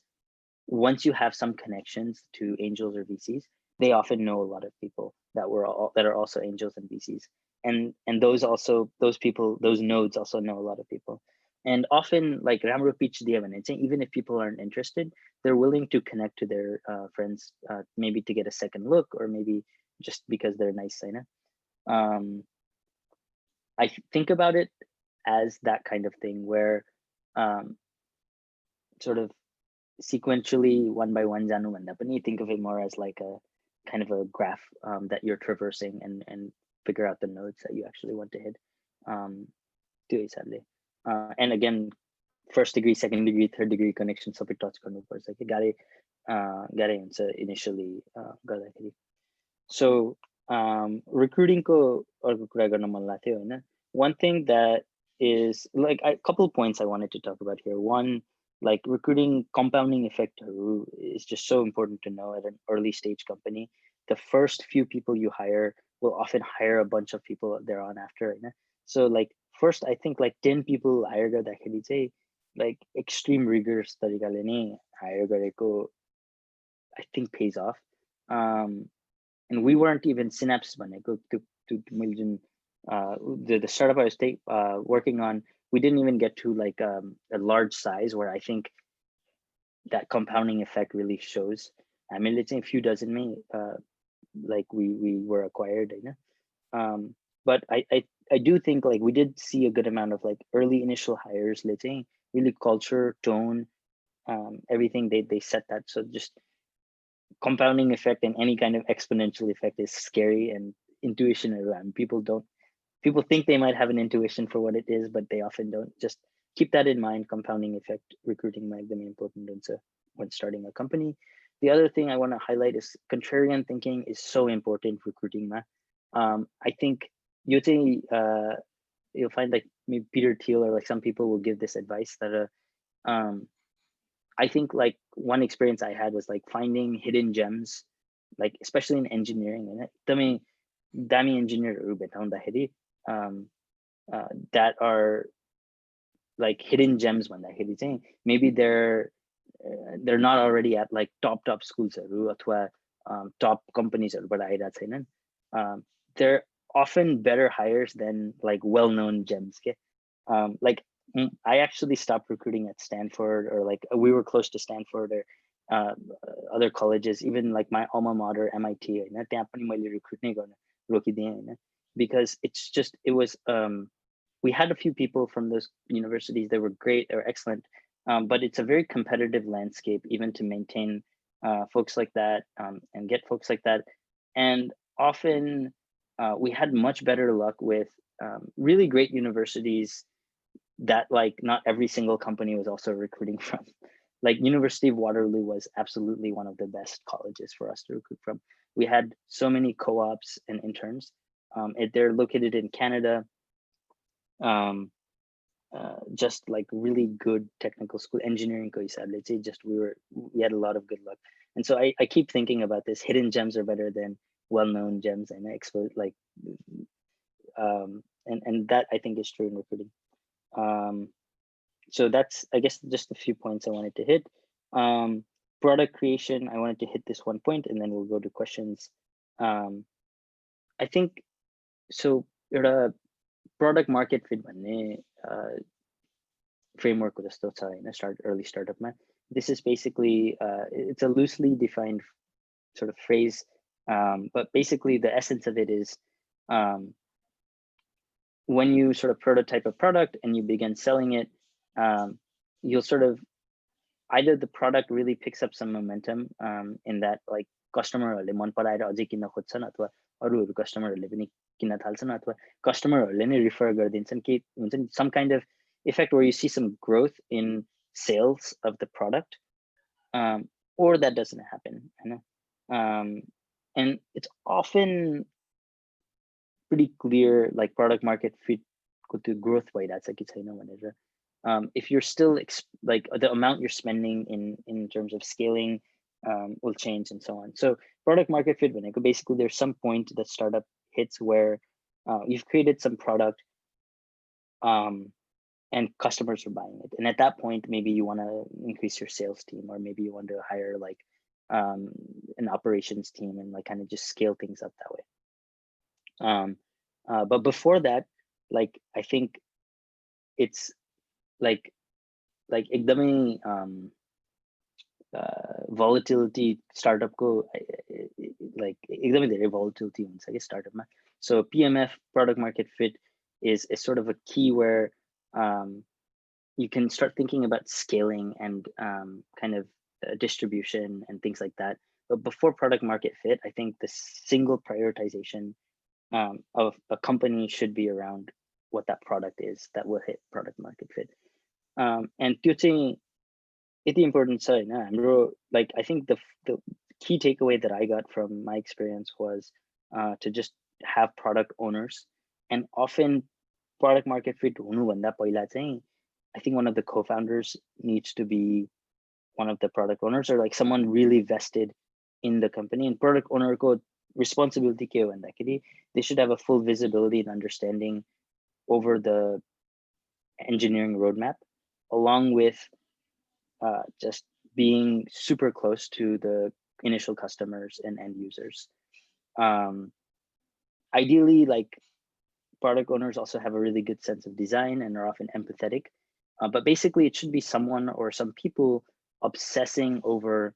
once you have some connections to angels or VCs, they often know a lot of people that are also angels and VCs, and those people, those nodes also know a lot of people. And often like राम्रो pitch दियो भने चाहिँ even if people aren't interested, they're willing to connect to their friends, maybe to get a second look, or maybe just because they're nice, you know. I think about it as that kind of thing where sort of sequentially one by one janu bhanda pani think of it more as like a kind of a graph that you're traversing and figure out the nodes that you actually want to hit. त्यो हिसाबले. And again, first degree, second degree, third degree connection सबै touch गर्नुपर्छ कि गाह्रै हुन्छ initially गर्दाखेरि. So recruiting को अर्को कुरा गर्न मन लाग्थ्यो हैन. One thing that is like a couple points I wanted to talk about here. One, like recruiting compounding effect is just so important to know at an early stage company. The first few people you hire will often hire a bunch of people thereon after, right? So like first I think like 10 people hire गर्दाखेरि चाहिँ like extreme rigorous तरिकाले नै hire गरेको I think pays off. And we weren't even Synapse भनेको to million the startup I was working on, we didn't even get to like a large size where I think that compounding effect really shows. I mean, let's say a few dozen like we were acquired, you know. But I do think like we did see a good amount of like early initial hires, let's say really culture, tone, everything they set that. So just compounding effect and any kind of exponential effect is scary, and intuition around people think they might have an intuition for what it is, but they often don't. Just keep that in mind. Compounding effect recruiting might be important when starting a company. The other thing I want to highlight is contrarian thinking is so important recruiting. I think you'll find like maybe Peter Thiel or like some people will give this advice that I think like one experience I had was like finding hidden gems, like especially in engineering. And dummy engineer that are like hidden gems maybe they're not already at like top schools or top companies, but they're often better hires than like well-known gems. Like I actually stopped recruiting at Stanford, or like we were close to Stanford, or other colleges, even like my alma mater, MIT, because we had a few people from those universities that were great or excellent, but it's a very competitive landscape even to maintain folks like that and get folks like that. And often we had much better luck with really great universities that like not every single company was also recruiting from. Like University of Waterloo was absolutely one of the best colleges for us to recruit from. We had so many co-ops and interns. They're located in Canada. Just like really good technical school engineering, let's say, just we had a lot of good luck. And so I keep thinking about this. Hidden gems are better than well-known gems, and expert like and that I think is true in recruiting. So that's, I guess, just a few points I wanted to hit. Product creation, I wanted to hit this one point, and then we'll go to questions. I think so. Product market fit framework with a early startup man. This is basically it's a loosely defined sort of phrase, but basically the essence of it is when you sort of prototype a product and you begin selling it, you'll sort of either the product really picks up some momentum in that like customerहरूले मन पराएर अझै किन्न खोज्छन् अथवा अरूहरू कस्टमरहरूले पनि किन्न थाल्छन् अथवा कस्टमरहरूले नै refer गरिदिन्छन् के हुन्छ नि some kind of effect where you see some growth in sales of the product, or that doesn't happen, you know? And it's often pretty clear like product market fit to growth way that's like it's whenever if you're still like the amount you're spending in terms of scaling will change and so on. So product market fit when basically there's some point that startup hits where you've created some product and customers are buying it, and at that point maybe you want to increase your sales team, or maybe you want to hire like an operations team and like kind of just scale things up that way. But before that, like I think it's like एकदमै volatility startup को like एकदमै धेरै volatility हुन्छ के startup मा. So PMF, product market fit, is sort of a key where you can start thinking about scaling and kind of distribution and things like that. But before product market fit, I think the single prioritization of a company should be around what that product is that will hit product market fit. And त्यो चाहिँ यति important छ हैन हाम्रो, like I think the key takeaway that I got from my experience was to just have product owners, and often product market fit हुनु भन्दा पहिला चाहिँ I think one of the co-founders needs to be one of the product owners, or like someone really vested in the company. And product owner को responsibility के हो भन्दाखेरि they should have a full visibility and understanding over the engineering roadmap, along with just being super close to the initial customers and end users. Ideally, like product owners also have a really good sense of design and are often empathetic, but basically it should be someone or some people obsessing over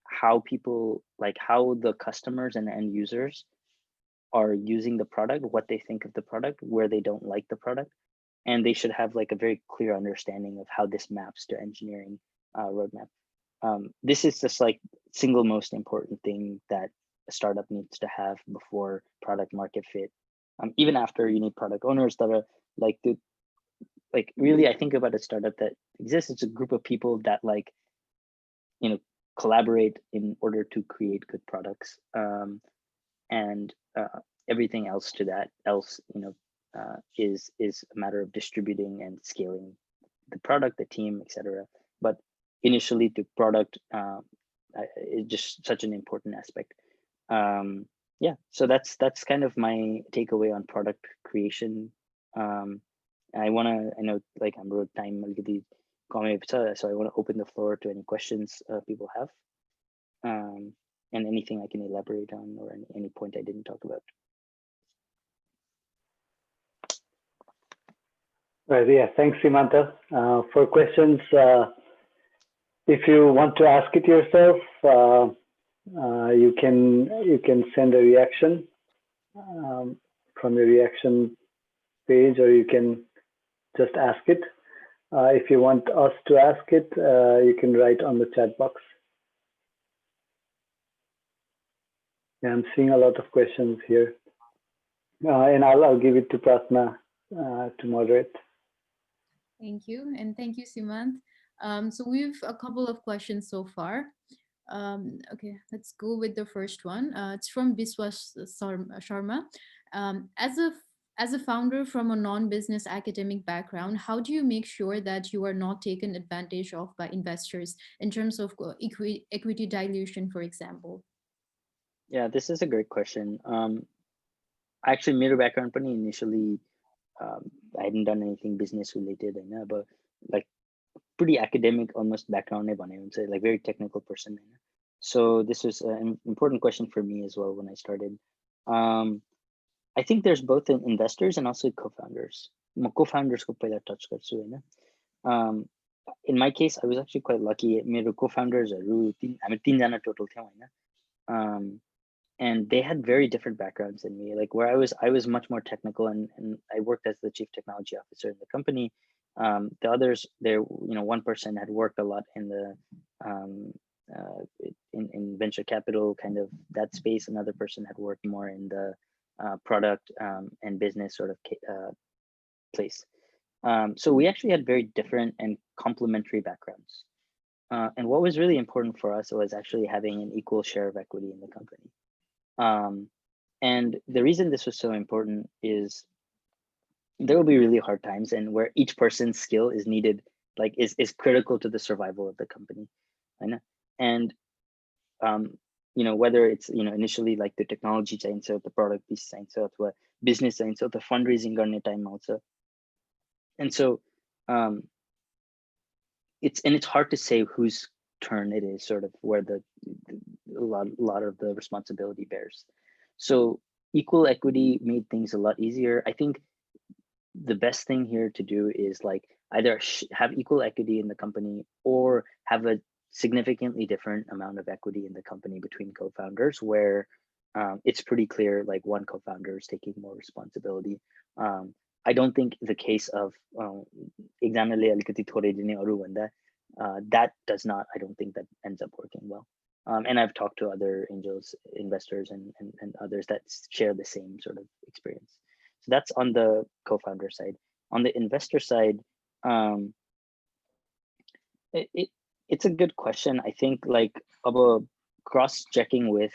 how people, like how the customers and the end users are using the product, what they think of the product, where they don't like the product, and they should have like a very clear understanding of how this maps to engineering roadmap. This is just like single most important thing that a startup needs to have before product market fit. Even after you need product owners that are like really, I think about a startup that exists, it's a group of people that like, you know, collaborate in order to create good products, and everything else to that you know, is a matter of distributing and scaling the product, the team, etc. But initially, the product is just such an important aspect. Yeah, so that's kind of my takeaway on product creation. I know like I'm road time, so I want to open the floor to any questions people have, and anything I can elaborate on, or any point I didn't talk about. Right, yeah, thanks Simanta. For questions, If you want to ask it yourself, you can send a reaction from your reaction page, or you can just ask it. If you want us to ask it, you can write on the chat box. Yeah, I'm seeing a lot of questions here, and I'll give it to Pratna to moderate. Thank you, and thank you, Simant. So we've a couple of questions so far. Okay, let's go with the first one. It's from Biswas Sharma. As a founder from a non-business academic background, how do you make sure that you are not taken advantage of by investors in terms of equity dilution, for example? Yeah, this is a great question. Actually, मेरो background पनि initially I hadn't done anything business related, but like pretty academic almost background, like very technical person. So this was an important question for me as well when I started. I think there's both investors and also co-founders. Co-founders को पहिला touch गर्छु हैन. In my case, I was actually quite lucky. मेरो co-founders हामी तीनजना total थियौँ हैन. And they had very different backgrounds than me. Like where I was much more technical, and I worked as the chief technology officer in the company. The others, there, one person had worked a lot in the in venture capital kind of that space. Another person had worked more in the product and business sort of place. So we actually had very different and complementary backgrounds. And what was really important for us was actually having an equal share of equity in the company. And the reason this was so important is there will be really hard times, and where each person's skill is needed, like is critical to the survival of the company. And whether it's initially like the technology science or the product piece science or the business science or the fundraising garne time also. And so it's hard to say whose turn it is, sort of where a lot of the responsibility bears. So equal equity made things a lot easier. I think the best thing here to do is like either have equal equity in the company or have a significantly different amount of equity in the company between co-founders, where it's pretty clear like one co-founder is taking more responsibility. I don't think the case of that does not, I don't think that ends up working well. And I've talked to other angels, investors, and others that share the same sort of experience. So that's on the co-founder side. On the investor side, it's a good question. I think like about cross-checking with,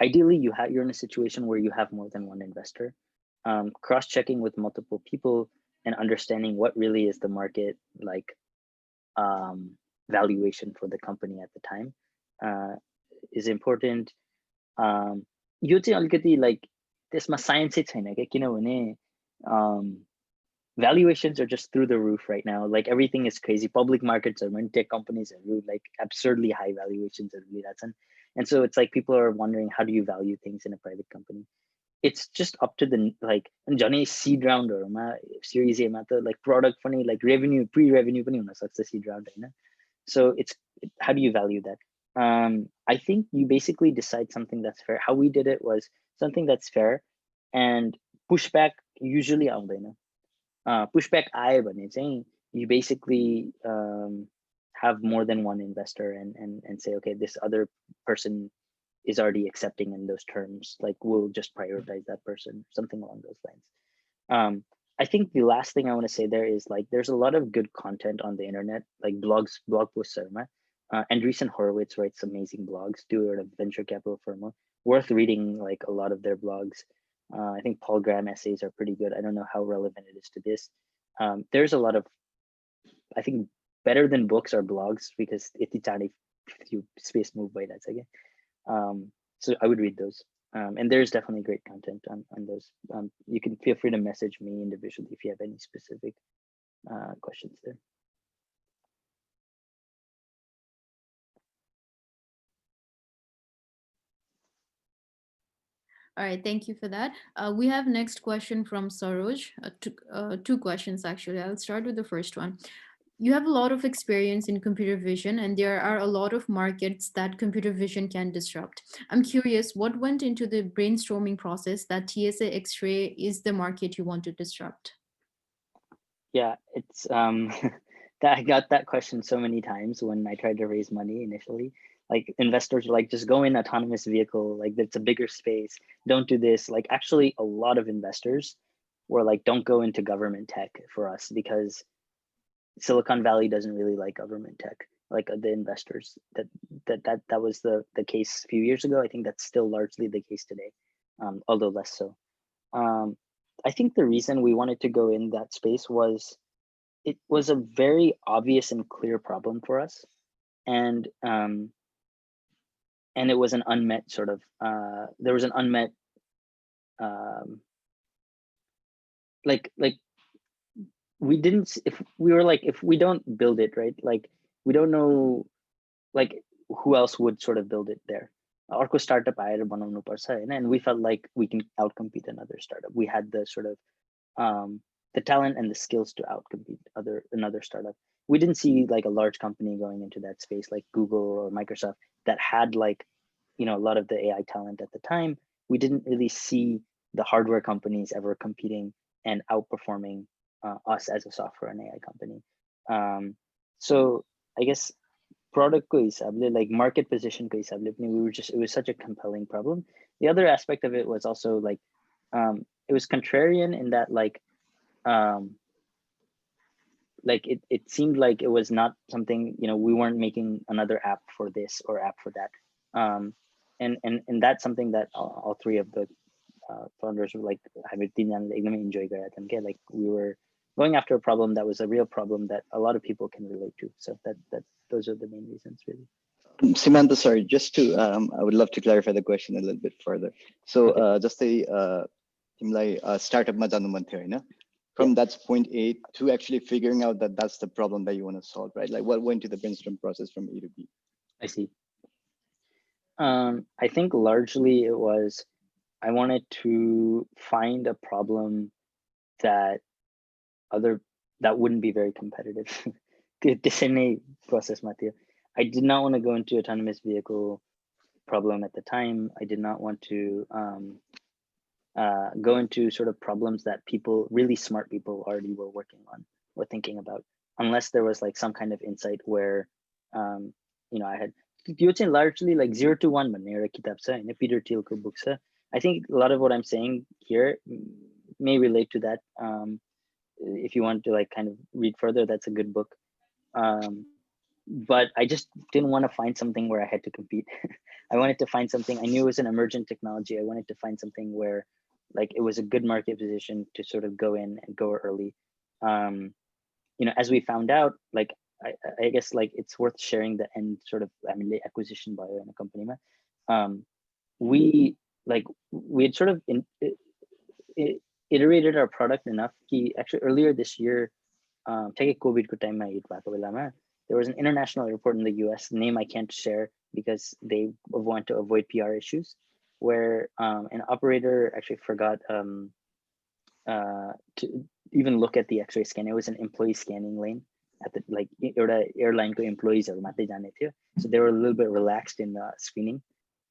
ideally you're in a situation where you have more than one investor. Cross-checking with multiple people and understanding what really is the market like valuation for the company at the time is important. यो चाहिँ अलिकति like त्यसमा science छैन के, किनभने valuations are just through the roof right now. Like everything is crazy. Public markets are when tech companies are like absurdly high valuations are really that's and so it's like people are wondering, how do you value things in a private company? It's just up to the like Johnny seed round or series A matter like product funny like revenue pre-revenue success seed round. So it's how do you value that? I think you basically decide something that's fair. How we did it was something that's fair, and pushback usually pushback you basically have more than one investor and say, okay, this other person is already accepting in those terms, like we'll just prioritize that person, something along those lines. I think the last thing I want to say there is like there's a lot of good content on the internet, like blog posts. Andreessen Horowitz writes amazing blogs, steward of venture capital firm, worth reading like a lot of their blogs. I think Paul Graham essays are pretty good. I don't know how relevant it is to this. There's a lot of, I think, better than books or blogs, because it's you space move by that again. So I would read those. And there's definitely great content on those. You can feel free to message me individually if you have any specific questions there. All right, thank you for that. We have next question from Saroj. Two questions actually. I'll start with the first one. you have a lot of experience in computer vision, and there are a lot of markets that computer vision can disrupt. I'm curious, what went into the brainstorming process that TSA X-ray is the market you want to disrupt? Yeah, it's that I got that question so many times when I tried to raise money initially. Like investors are like, just go in autonomous vehicle, like it's a bigger space. Don't do this. Like actually, a lot of investors were like, don't go into government tech for us because Silicon Valley doesn't really like government tech, like the investors. That was the case a few years ago. I think that's still largely the case today, although less so. I think the reason we wanted to go in that space was it was a very obvious and clear problem for us, and it was an unmet sort of there was an unmet um, like we didn't, if we were like, if we don't build it right, like we don't know like who else would sort of build it there. Orko startup आएर बनाउनु पर्छ हैन, and we felt like we can outcompete another startup. We had the sort of the talent and the skills to outcompete another startup. We didn't see like a large company going into that space like Google or Microsoft that had like, you know, a lot of the AI talent at the time. We didn't really see the hardware companies ever competing and outperforming us as a software and AI company. So I guess product ko hisabले, like market position ko hisabले, we were just, it was such a compelling problem. The other aspect of it was also like it was contrarian in that like it seemed like it was not something, you know, we weren't making another app for this or app for that. And that's something that all three of the founders were like, enjoy like we were going after a problem that was a real problem that a lot of people can relate to. So that those are the main reasons really. Simanta, sorry, just to I would love to clarify the question a little bit further. So just a startup ma janu man थियो हैन, from that point A to actually figuring out that that's the problem that you want to solve, right? Like what went to the brainstorm process from A to B? I see. I think largely it was, I wanted to find a problem that wouldn't be very competitive. Process Matthew. I did not want to go into autonomous vehicle problem at the time. I did not want to go into sort of problems that people, really smart people already were working on or thinking about, unless there was like some kind of insight where, you know, I had, largely like 0 to 1 in Peter Thiel books. I think a lot of what I'm saying here may relate to that. If you want to like kind of read further, that's a good book. But I just didn't want to find something where I had to compete. I wanted to find something, I knew it was an emergent technology. I wanted to find something where like it was a good market position to sort of go in and go early. You know, as we found out, like I guess like it's worth sharing the end sort of, I mean, the acquisition bio in a company. We had sort of iterated our product enough. Actually earlier this year, take COVID time there was an international airport in the US, name I can't share because they want to avoid PR issues, where an operator actually forgot to even look at the X-ray scan. It was an employee scanning lane at the like airline employees so they were a little bit relaxed in the screening.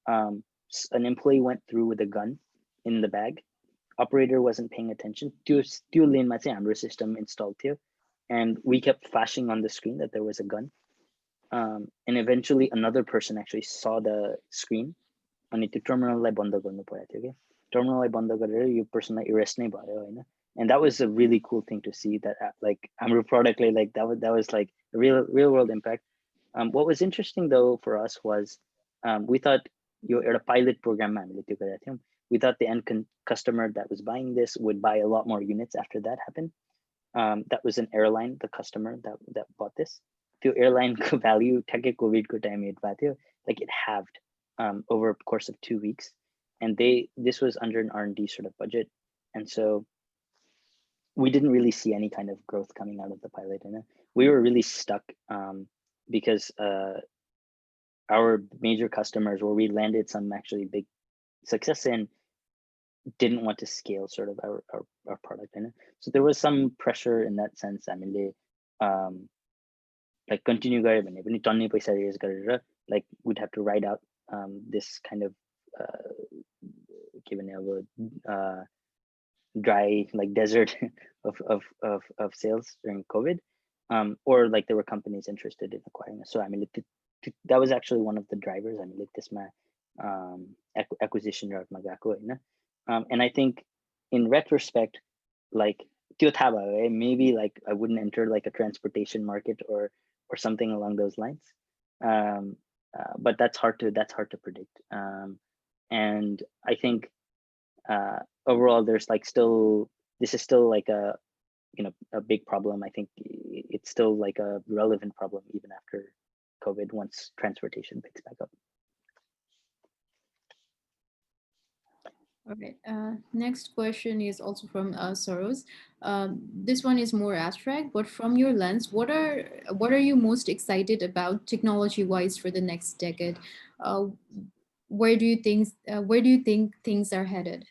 An employee went through with a gun in the bag. Operator wasn't paying attention to lane system installed here. And we kept flashing on the screen that there was a gun. And eventually another person actually saw the screen. And terminal you personally arrest. And that was a really cool thing to see, that like I'm product like that was like a real world impact. What was interesting though for us was we thought you're a pilot program. We thought the end customer that was buying this would buy a lot more units after that happened. That was an airline, the customer that bought this. The airline value COVID time like it halved over a course of 2 weeks, and this was under an R&D sort of budget, and so we didn't really see any kind of growth coming out of the pilot, and we were really stuck because our major customers, where we landed some actually big success in, didn't want to scale sort of our product in it. So there was some pressure in that sense. I mean, like continue गऱ्यो भने पनि टन्नै पैसा raise गरेर like we'd have to ride out this kind of के भने अब dry like desert of sales during COVID, or like there were companies interested in acquiring us. So I mean, that was actually one of the drivers. I mean, like this my acquisition route magako, and I think in retrospect, like maybe like I wouldn't enter like a transportation market or something along those lines. But that's hard to predict. And I think overall there's like this is still like a a big problem. I think it's still like a relevant problem even after COVID, once transportation picks back up. All right. Next question is also from Soros. This one is more abstract, but from your lens, what are you most excited about technology-wise for the next decade? Where do you think things are headed?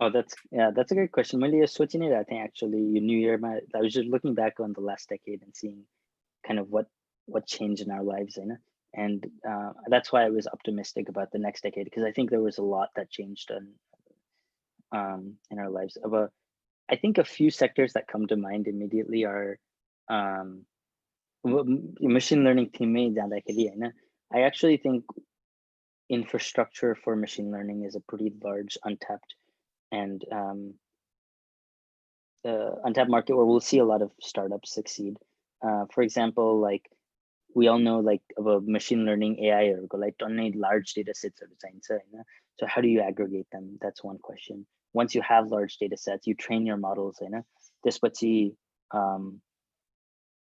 Oh, that's a great question. I think actually New Year, I was just looking back on the last decade and seeing kind of what changed in our lives, and that's why I was optimistic about the next decade, because I think there was a lot that changed in our lives. I think a few sectors that come to mind immediately are machine learning team. I actually think infrastructure for machine learning is a pretty large untapped market where we'll see a lot of startups succeed. For example, like we all know like about machine learning AI or like large data sets of science. So how do you aggregate them? That's one question. Once you have large data sets, you train your models. This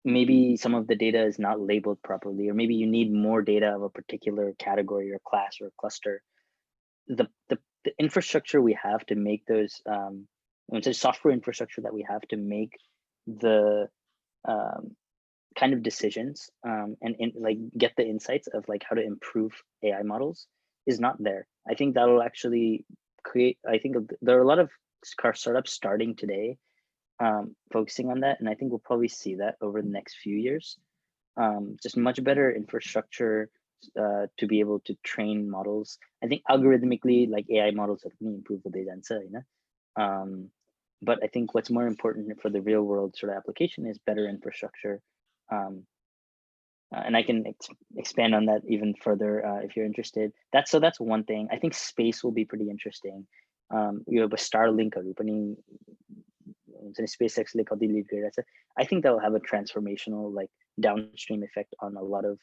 maybe some of the data is not labeled properly, or maybe you need more data of a particular category or class or cluster. The infrastructure we have to make those it's a software infrastructure that we have to make the kind of decisions and like get the insights of like how to improve AI models is not there. I think that'll actually create, I think there are a lot of startups starting today focusing on that, and I think we'll probably see that over the next few years. Just much better infrastructure to be able to train models. I think algorithmically, like AI models have been improved with the answer, but I think what's more important for the real world sort of application is better infrastructure. And I can expand on that even further if you're interested. That's one thing. I think space will be pretty interesting. You have a Starlink opening, SpaceX I think that will have a transformational like downstream effect on a lot of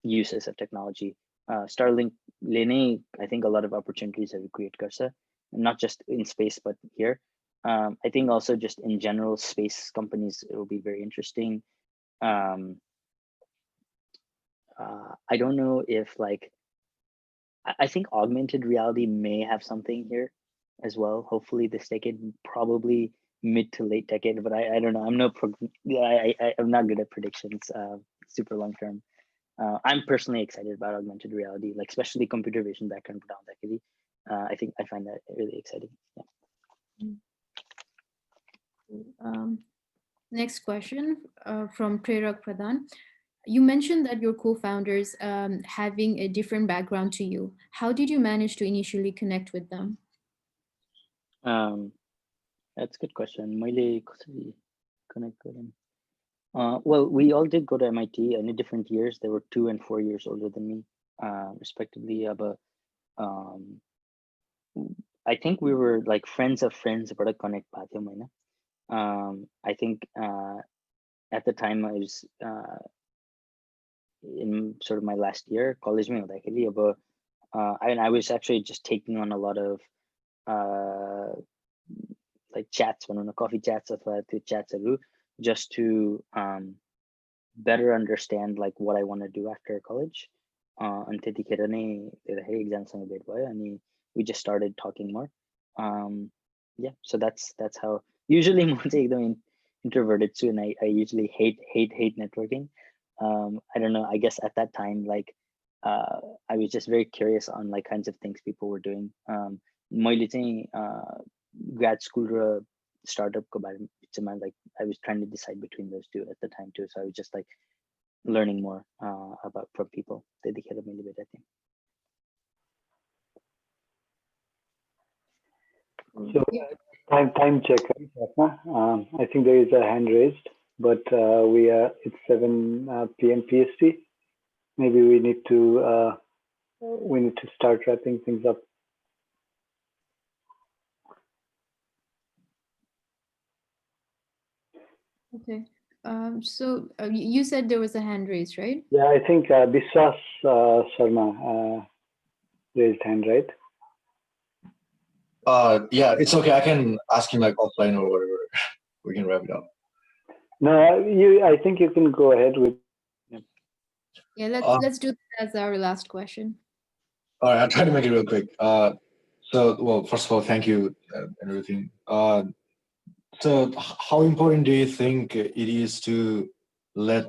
uses of technology. Starlink Lene, I think a lot of opportunities have created Garza, not just in space, but here. I think also just in general, space companies, it will be very interesting. I don't know if like, I think augmented reality may have something here as well. Hopefully this decade, probably mid to late decade, but I don't know. I'm I'm not good at predictions, super long term. I'm personally excited about augmented reality, like especially computer vision background. I think I find that really exciting. Yeah. Next question from Prerak Pradhan. You mentioned that your co-founders having a different background to you. How did you manage to initially connect with them? That's a good question. Connect with them. Well, we all did go to MIT in different years. They were 2 and 4 years older than me, respectively. But I think we were like friends of friends, but connect. I think at the time I was in sort of my last year, college, I was actually just taking on a lot of like chats, coffee chats, chats, just to better understand like what I want to do after college. And we just started talking more. Yeah, so that's how usually I'm introverted too, and I usually hate networking. I don't know, I guess at that time, like I was just very curious on like kinds of things people were doing. Grad school startup ko barema bichama, like I was trying to decide between those two at the time too, so I was just like learning more about from people. त्यतिखेर मैले भेटेको थिएँ. So time check, right, Sapna? I think there is a hand raised, but it's 7 p.m. PST. Maybe we need to start wrapping things up. Okay. So you said there was a hand raised, right? Yeah, I think Biswas Sharma raised hand, right? Yeah, it's okay. I can ask him like offline or whatever. We can wrap it up. No, I think you can go ahead with. Yeah, let's do that as our last question. All right, I'll try to make it real quick. So, well, first of all, thank you and everything. So, how important do you think it is to let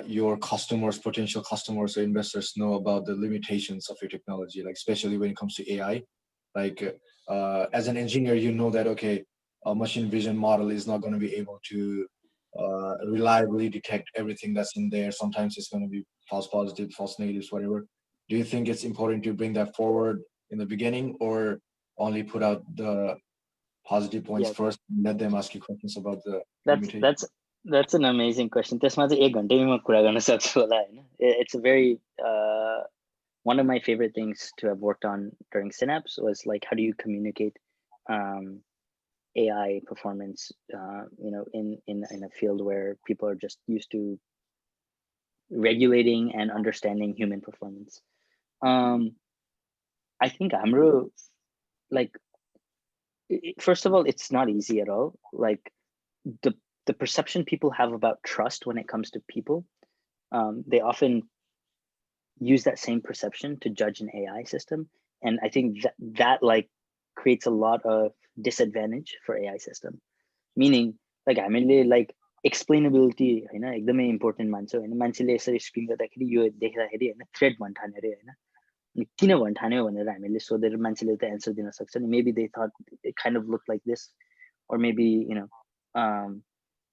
your customers, potential customers or investors know about the limitations of your technology, like especially when it comes to AI? Like, as an engineer, you know that, okay, a machine vision model is not going to be able to reliably detect everything that's in there. Sometimes it's going to be false positives, false negatives, whatever. Do you think it's important to bring that forward in the beginning, or only put out the positive points first and let them ask you questions about the limitations? That's an amazing question. त्यसमा चाहिँ 1 घण्टैमा कुरा गर्न सक्छु होला हैन. It's a very one of my favorite things to have worked on during Synapse was like, how do you communicate AI performance, you know, in a field where people are just used to regulating and understanding human performance. I think हाम्रो, like, first of all, it's not easy at all. Like the perception people have about trust when it comes to people, they often use that same perception to judge an AI system, and I think that like creates a lot of disadvantage for AI system. Meaning, like हामीले like explainability हैन एकदमै important मान्छौँ हैन. मान्छेले यसरी screen गर्दाखेरि यो देख्दाखेरि हैन thread भन्न ठान्यो अरे हैन. अनि किन भन्न ठान्यो भनेर हामीले सोधेर मान्छेले त एन्सर दिन सक्छ नि. Maybe they thought it kind of looked like this, or maybe, you know,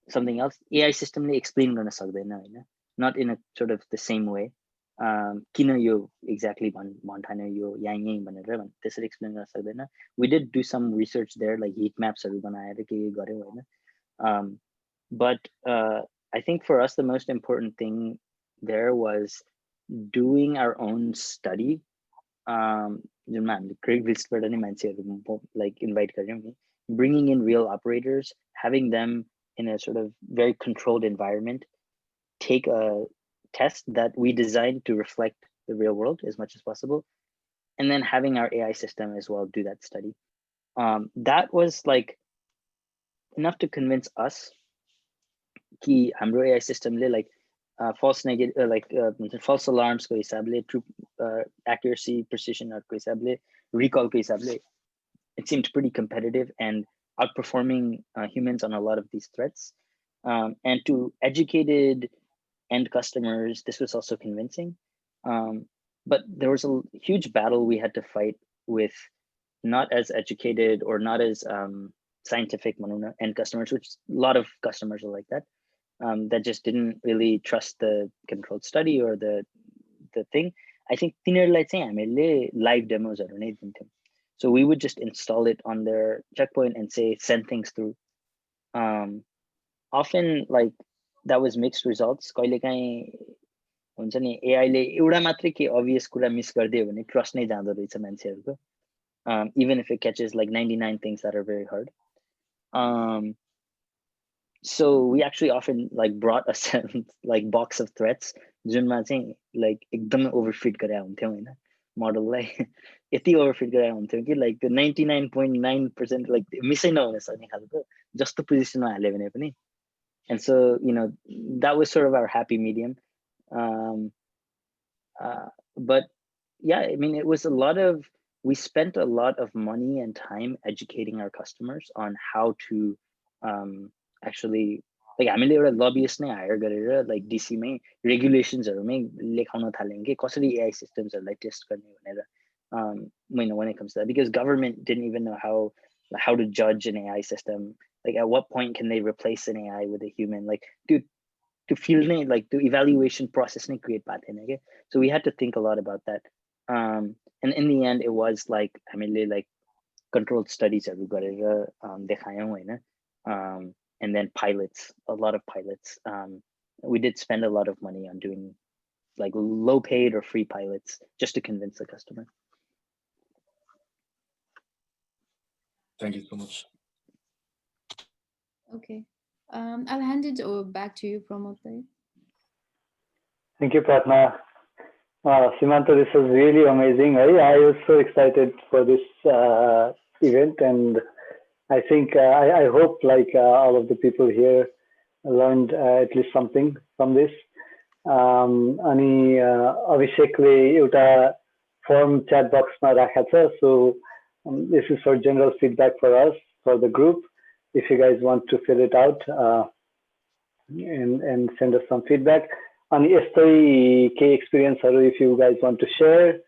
something else. AI system ले explain गर्न सक्दैन हैन. Not in a sort of the same way. किन यो exactly भन्न ठान्यो यो यहीँ भनेर त्यसरी एक्सप्लेन गर्न सक्दैन. We did do some research there, like heat maps बनाएर के गर्यौँ हैन. But I think for us the most important thing there was doing our own study. जुनमा हामीले क्रेगलिस्टबाट नै मान्छेहरू like invite गर्यौँ नि, bringing in real operators, having them in a sort of very controlled environment take a test that we designed to reflect the real world as much as possible, and then having our AI system as well do that study. That was like enough to convince us कि हाम्रो AI system ले like false negative, like false alarms को हिसाबले, true accuracy, precision को हिसाबले, recall को हिसाबले, it seemed pretty competitive and outperforming humans on a lot of these threats. And to educated end customers, this was also convincing. But there was a huge battle we had to fight with not as educated or not as scientific end customers, which a lot of customers are like that. That just didn't really trust the controlled study or the thing. I think तिनीहरूलाई चाहिँ हामीले live demos नै दिन्थ्यौँ. So we would just install it on their checkpoint and say send things through. Often like that was mixed results. कहिलेकाहीँ हुन्छ नि AI ले एउटा मात्रै के obvious कुरा मिस गरिदियो भने ट्रस्ट नै जाँदो रहेछ मान्छेहरूको, even if it catches like 99 things that are very hard. So we actually often like brought a like box of threats जुनमा चाहिँ like एकदमै overfit गरे हुन्थ्यौँ हैन मोडललाई. यति overfit गरे हुन्थ्यौँ कि like the 99.9% like मिसै नहुन सक्ने खालको जस्तो पोजिसनमा हाल्यो भने पनि. And so, you know, that was sort of our happy medium. But yeah, I mean, it was we spent a lot of money and time educating our customers on how to actually, like हामीले एउटा lobbyist नै hire गरेर like DC मै regulations-हरुमै लेखाउन थाल्यौं के कसरी AI systems-हरुलाई test गर्ने भनेर. You know, when it comes to that, because government didn't even know how to judge an AI system. Like at what point can they replace an AI with a human? Like to feel like the evaluation process create pattern. Okay, so we had to think a lot about that. And in the end, it was like like controlled studies that we got it. And then pilots, a lot of pilots. We did spend a lot of money on doing like low paid or free pilots just to convince the customer. Thank you so much. Okay. I'll hand it back to you, Pramod. Thank you, Pratna. Simanta, this was really amazing. I was so excited for this event, and I think I hope like all of the people here learned at least something from this. अनि अभिषेकले एउटा firm chat boxमा राखेको छ, so this is for general feedback for us, for the group. If you guys want to fill it out and send us some feedback. अनि यस्तै केही experienceहरू if you guys want to share,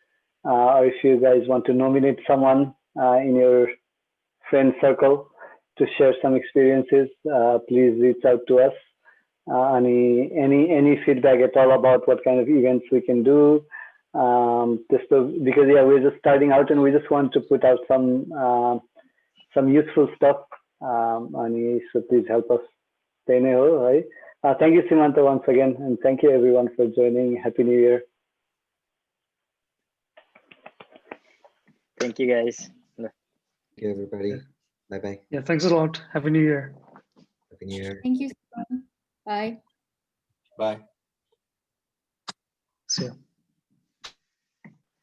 or if you guys want to nominate someone in your friend circle to share some experiences, please reach out to us. Any feedback at all about what kind of events we can do, because yeah, we're just starting out and we just want to put out some useful stuff, so please help us. Thank you, Simanta, once again, and thank you everyone for joining. Happy New Year. Thank you, guys. Thank you, everybody. Bye-bye. Yeah, thanks a lot. Happy New Year. Happy New Year. Thank you. Bye. Bye. See you.